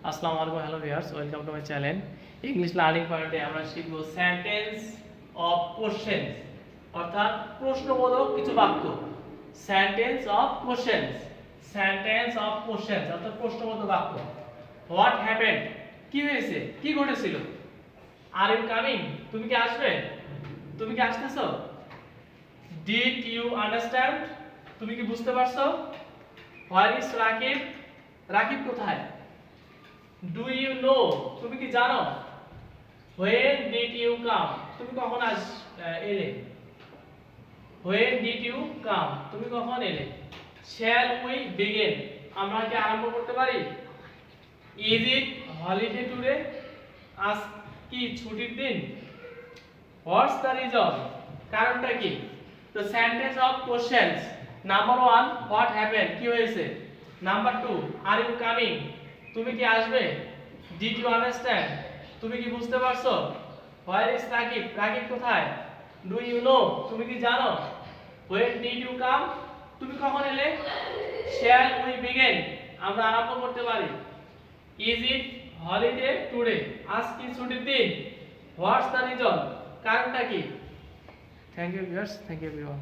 আসসালামু আলাইকুম, hello viewers, welcome to my channel. English learning পয়েন্টে আমরা শিখব সেন্টেন্স অফ কোশ্চেনস, অর্থাৎ প্রশ্নবোধক কিছু বাক্য। Sentence of questions, sentence of questions অর্থাৎ প্রশ্নবোধক বাক্য। হোয়াট হ্যাপেন্ড, কি হয়েছে, কি ঘটেছিল। আর ইউ কামিং, তুমি কি আসবে, তুমি কি আসতেছো। ডিড ইউ আন্ডারস্ট্যান্ড, তুমি কি বুঝতে পারছো। হোয়ার ইজ রাকিব, রাকিব কোথায়। ডু ইউ নো, তুমি কি জানো। when did you come, তুমি কখন এলে। when did you come, তুমি কখন এলে। shall we begin, আমরা কি আরম্ভ করতে পারি। is it holiday today, আজ কি ছুটির দিন। what's the reason, কারণটা কি। তো sentence of questions, number 1 what happened, কি হয়েছে। নাম্বার 2 are you coming, তুমি কি আসবে। did you understand, তুমি কি বুঝতে পারছো। where is রাকিব, রাকিব কোথায়। do you know, তুমি কি জানো। when did you come, তুমি কখন এলে। shall we begin, আমরা আরম্ভ করতে পারি। is it holiday today, আজ কি ছুটির দিন। what's the reason, কারণটা কি। Thank you viewers, thank you everyone.